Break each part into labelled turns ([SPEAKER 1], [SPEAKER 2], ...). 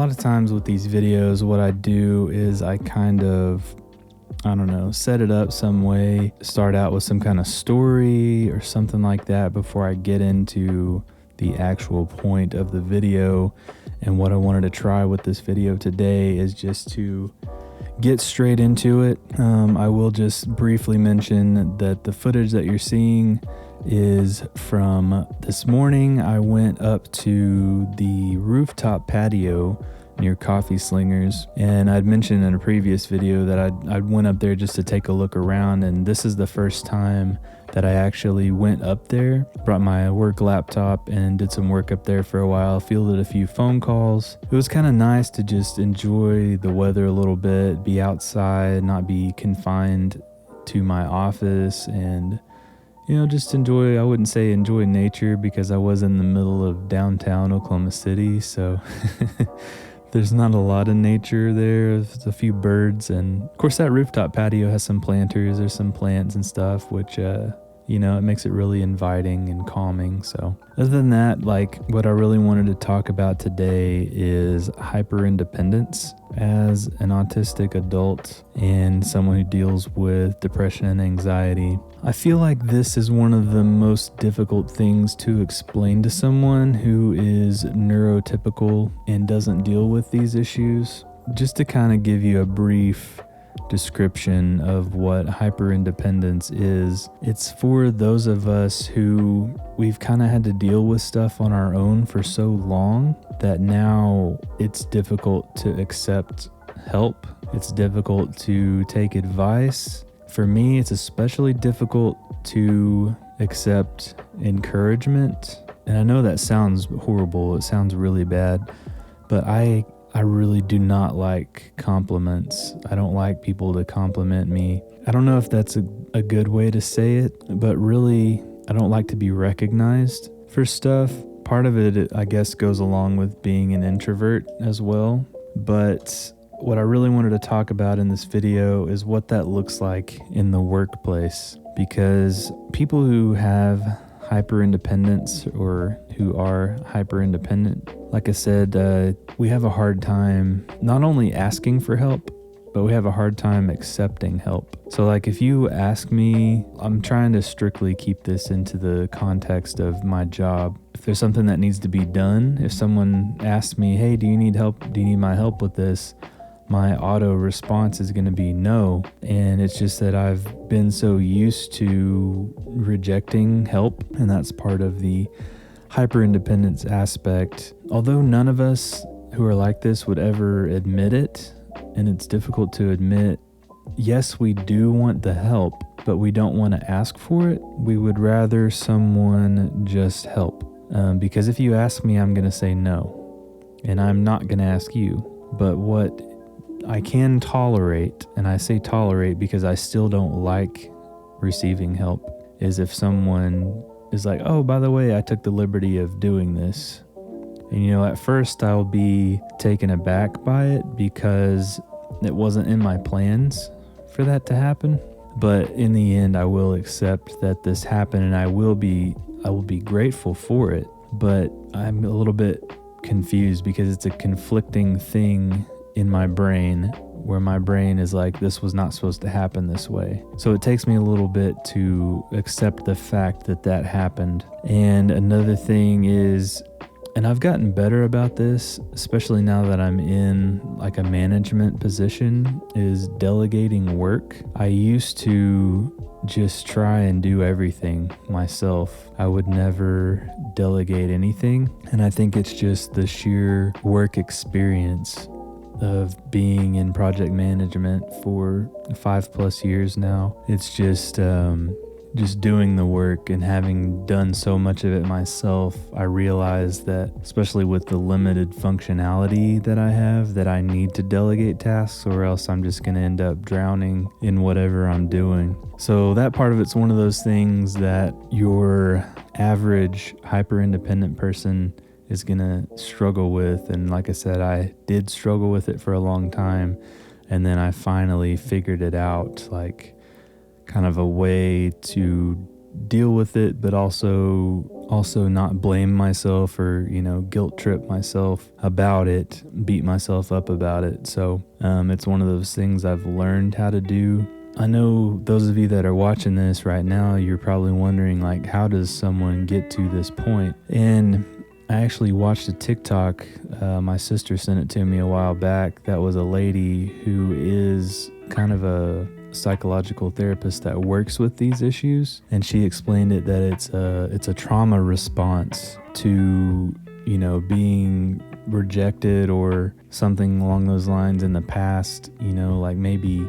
[SPEAKER 1] lot of times with these videos, what I do is I kind of, set it up some way, start out with some kind of story or something like that before I get into the actual point of the video. And what I wanted to try with this video today is just to get straight into it. I will just briefly mention that the footage that you're seeing is from this morning. I went up to the Rooftop Patio near Coffee Slingers, and I'd mentioned in a previous video that I went up there just to take a look around, and this is the first time that I actually went up there. Brought my work laptop and did some work up there for a while, fielded a few phone calls. It was kind of nice to just enjoy the weather a little bit, be outside, not be confined to my office, and just enjoy. I wouldn't say enjoy nature because I was in the middle of downtown Oklahoma City, so there's not a lot of nature there. There's a few birds, and of course that rooftop patio has some planters. There's some plants and stuff, which it makes it really inviting and calming. So other than that, what I really wanted to talk about today is hyperindependence as an autistic adult and someone who deals with depression and anxiety. I feel like this is one of the most difficult things to explain to someone who is neurotypical and doesn't deal with these issues. Just to kind of give you a brief description of what hyperindependence is, it's for those of us who we've kind of had to deal with stuff on our own for so long that now it's difficult to accept help. It's difficult to take advice. For me, it's especially difficult to accept encouragement. And I know that sounds horrible. It sounds really bad, but I really do not like compliments. I don't like people to compliment me. I don't know if that's a good way to say it, but really, I don't like to be recognized for stuff. Part of it, I guess, goes along with being an introvert as well. But what I really wanted to talk about in this video is what that looks like in the workplace. Because people who have hyperindependence or who are hyperindependent, like I said, we have a hard time not only asking for help, but we have a hard time accepting help. So if you ask me, I'm trying to strictly keep this into the context of my job. If there's something that needs to be done, if someone asks me, hey, do you need help? Do you need my help with this? My auto response is going to be no. And it's just that I've been so used to rejecting help, and that's part of the hyperindependence aspect. Although none of us who are like this would ever admit it, and it's difficult to admit, yes, we do want the help, but we don't want to ask for it. We would rather someone just help. Because if you ask me, I'm going to say no, and I'm not going to ask you. But what I can tolerate, and I say tolerate because I still don't like receiving help, is if someone is like, oh, by the way, I took the liberty of doing this. And at first I'll be taken aback by it because it wasn't in my plans for that to happen. But in the end, I will accept that this happened, and I will be grateful for it. But I'm a little bit confused because it's a conflicting thing in my brain, where my brain is like, this was not supposed to happen this way. So it takes me a little bit to accept the fact that happened. And another thing is, and I've gotten better about this, especially now that I'm in a management position, is delegating work. I used to just try and do everything myself. I would never delegate anything. And I think it's just the sheer work experience of being in project management for 5+ years now. It's just doing the work, and having done so much of it myself, I realized that, especially with the limited functionality that I have, that I need to delegate tasks, or else I'm just going to end up drowning in whatever I'm doing. So that part of it's one of those things that your average hyper-independent person is going to struggle with. And like I said, I did struggle with it for a long time. And then I finally figured it out, kind of a way to deal with it, but also not blame myself or, guilt trip myself about it, beat myself up about it. So it's one of those things I've learned how to do. I know those of you that are watching this right now, you're probably wondering, like, how does someone get to this point? And I actually watched a TikTok. My sister sent it to me a while back. That was a lady who is kind of a psychological therapist that works with these issues, and she explained it that it's a trauma response to being rejected or something along those lines in the past, like maybe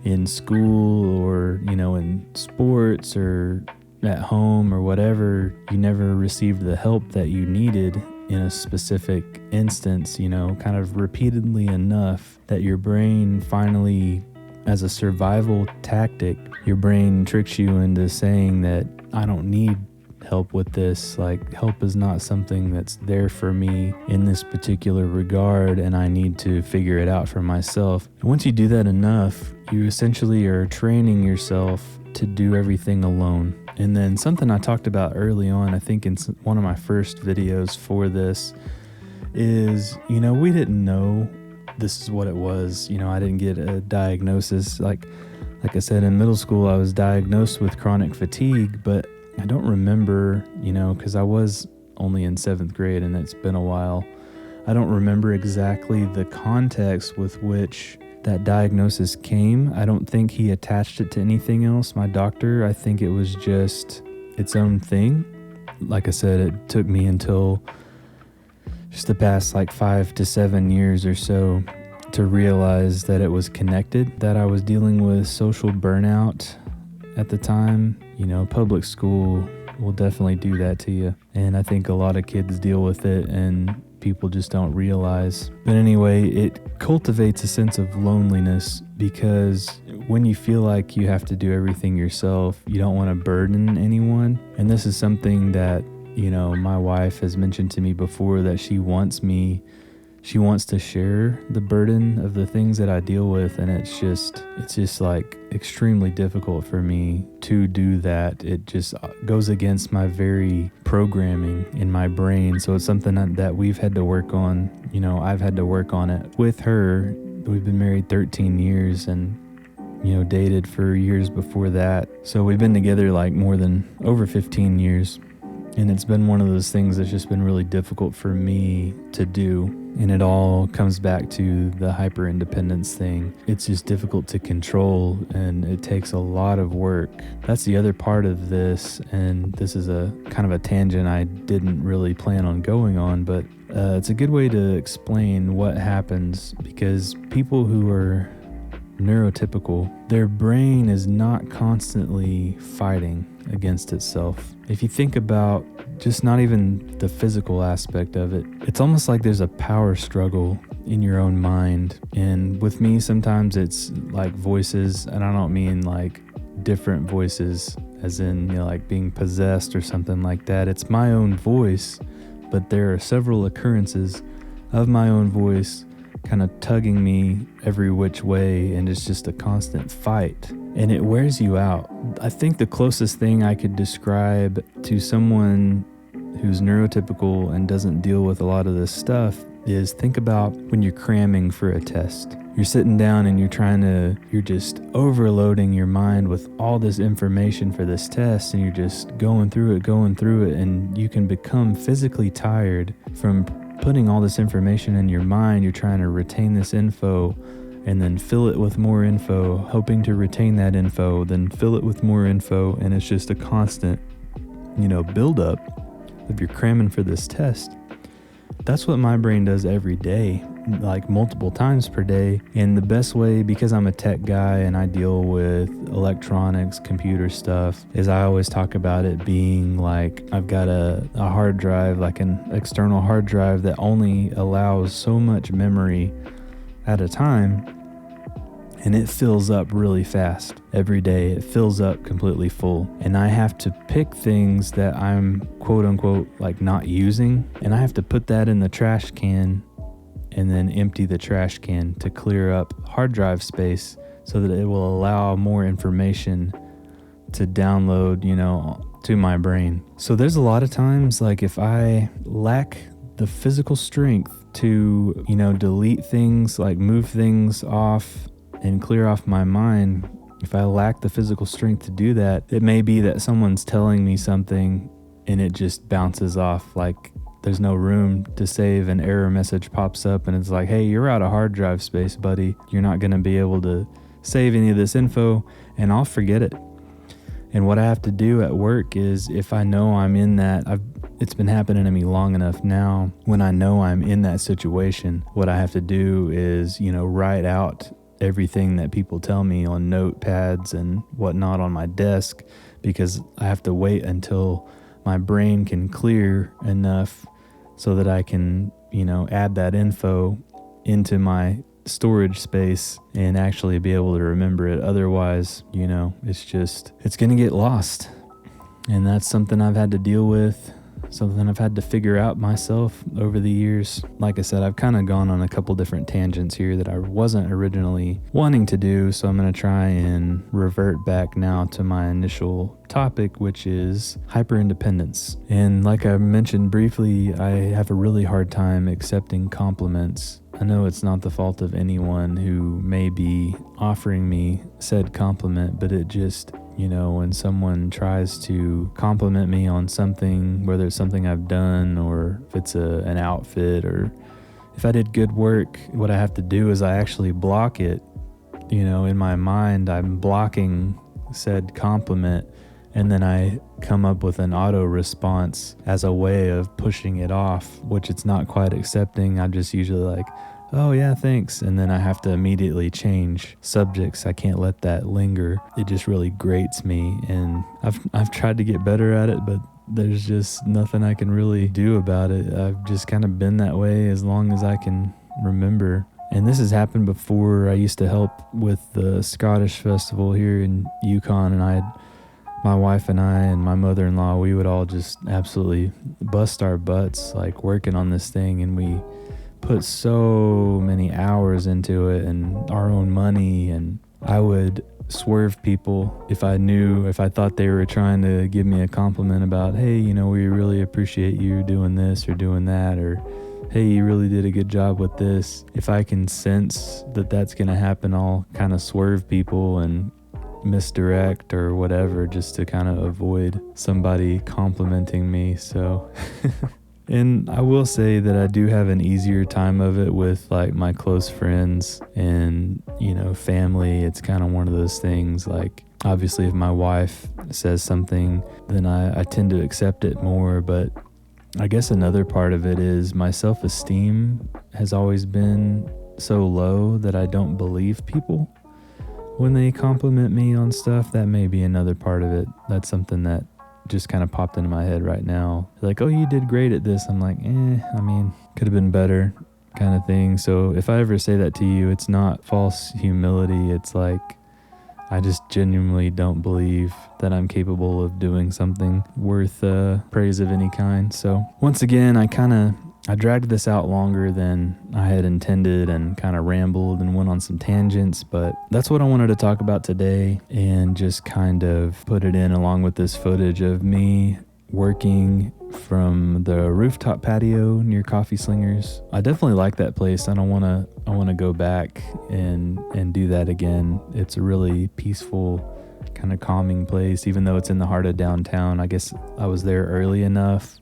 [SPEAKER 1] in school or in sports or at home or whatever. You never received the help that you needed in a specific instance, kind of repeatedly enough that your brain finally, as a survival tactic, your brain tricks you into saying that I don't need help with this. Like, help is not something that's there for me in this particular regard, and I need to figure it out for myself. And once you do that enough, you essentially are training yourself to do everything alone. And then something I talked about early on, I think in one of my first videos for this, is, we didn't know this is what it was. I didn't get a diagnosis. Like I said, in middle school, I was diagnosed with chronic fatigue, but I don't remember, because I was only in 7th grade and it's been a while. I don't remember exactly the context with which that diagnosis came. I don't think he attached it to anything else, my doctor. I think it was just its own thing. Like I said, it took me until just the past 5 to 7 years or so to realize that it was connected, that I was dealing with social burnout at the time. Public school will definitely do that to you. And I think a lot of kids deal with it and people just don't realize. But anyway, it cultivates a sense of loneliness because when you feel like you have to do everything yourself, you don't want to burden anyone. And this is something that, my wife has mentioned to me before, that she wants to share the burden of the things that I deal with, and it's just extremely difficult for me to do that. It just goes against my very programming in my brain. So it's something that we've had to work on. I've had to work on it with her. We've been married 13 years and dated for years before that. So we've been together more than over 15 years. And it's been one of those things that's just been really difficult for me to do. And it all comes back to the hyper-independence thing. It's just difficult to control, and it takes a lot of work. That's the other part of this, and this is a kind of a tangent I didn't really plan on going on, but it's a good way to explain what happens, because people who are neurotypical, their brain is not constantly fighting against itself. If you think about just not even the physical aspect of it, it's almost like there's a power struggle in your own mind. And with me, sometimes it's like voices, and I don't mean like different voices as in, like being possessed or something like that. It's my own voice, but there are several occurrences of my own voice kind of tugging me every which way, and it's just a constant fight, and it wears you out. I think the closest thing I could describe to someone who's neurotypical and doesn't deal with a lot of this stuff is, think about when you're cramming for a test. You're sitting down and you're just overloading your mind with all this information for this test, and you're just going through it, and you can become physically tired from putting all this information in your mind. You're trying to retain this info and then fill it with more info, hoping to retain that info, then fill it with more info, and it's just a constant, buildup of your cramming for this test. That's what my brain does every day, like multiple times per day. And the best way, because I'm a tech guy and I deal with electronics, computer stuff, is I always talk about it being like I've got a hard drive, like an external hard drive that only allows so much memory at a time, and it fills up really fast. Every day it fills up completely full, and I have to pick things that I'm quote unquote like not using, and I have to put that in the trash can and then empty the trash can to clear up hard drive space so that it will allow more information to download, to my brain. So there's a lot of times, like if I lack the physical strength to, delete things, like move things off and clear off my mind, if I lack the physical strength to do that, it may be that someone's telling me something and it just bounces off. Like there's no room to save, an error message pops up and it's like, hey, you're out of hard drive space, buddy. You're not going to be able to save any of this info, and I'll forget it. And what I have to do at work is, if I know I'm in that, it's been happening to me long enough now, when I know I'm in that situation, what I have to do is, write out everything that people tell me on notepads and whatnot on my desk, because I have to wait until my brain can clear enough so that I can, add that info into my storage space and actually be able to remember it. Otherwise, it's going to get lost. And that's something I've had to deal with, something I've had to figure out myself over the years. Like I said, I've kind of gone on a couple different tangents here that I wasn't originally wanting to do, so I'm going to try and revert back now to my initial topic, which is hyper-independence. And like I mentioned briefly, I have a really hard time accepting compliments. I know it's not the fault of anyone who may be offering me said compliment, but it just, when someone tries to compliment me on something, whether it's something I've done or if it's an outfit or if I did good work, what I have to do is I actually block it. In my mind, I'm blocking said compliment, and then I come up with an auto response as a way of pushing it off, which it's not quite accepting. I'm just usually like, oh yeah, thanks. And then I have to immediately change subjects. I can't let that linger. It just really grates me. And I've tried to get better at it, but there's just nothing I can really do about it. I've just kind of been that way as long as I can remember. And this has happened before. I used to help with the Scottish festival here in Yukon, and my wife and I and my mother-in-law, we would all just absolutely bust our butts like working on this thing, and we put so many hours into it and our own money. And I would swerve people if I thought they were trying to give me a compliment about, hey, we really appreciate you doing this or doing that, or hey, you really did a good job with this. If I can sense that that's going to happen, I'll kind of swerve people and misdirect or whatever, just to kind of avoid somebody complimenting me. So and I will say that I do have an easier time of it with like my close friends and, family. It's kind of one of those things, like obviously if my wife says something, then I tend to accept it more. But I guess another part of it is my self-esteem has always been so low that I don't believe people when they compliment me on stuff. That may be another part of it. That's something that just kind of popped into my head right now. Like, oh, you did great at this. I'm like, could have been better kind of thing. So if I ever say that to you, it's not false humility. It's like, I just genuinely don't believe that I'm capable of doing something worth praise of any kind. So once again, I dragged this out longer than I had intended and kind of rambled and went on some tangents, but that's what I wanted to talk about today, and just kind of put it in along with this footage of me working from the Rooftop Patio near Coffee Slingers. I definitely like that place. I want to go back and do that again. It's a really peaceful, kind of calming place, even though it's in the heart of downtown. I guess I was there early enough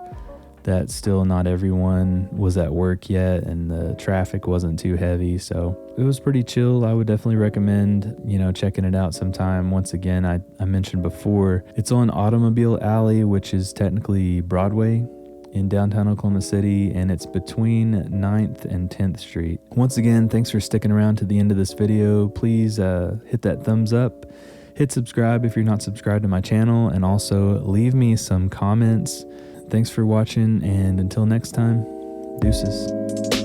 [SPEAKER 1] that still not everyone was at work yet and the traffic wasn't too heavy. So it was pretty chill. I would definitely recommend, checking it out sometime. Once again, I mentioned before, it's on Automobile Alley, which is technically Broadway in downtown Oklahoma City, and it's between 9th and 10th Street. Once again, thanks for sticking around to the end of this video. Please hit that thumbs up, hit subscribe if you're not subscribed to my channel, and also leave me some comments. Thanks for watching, and until next time, deuces.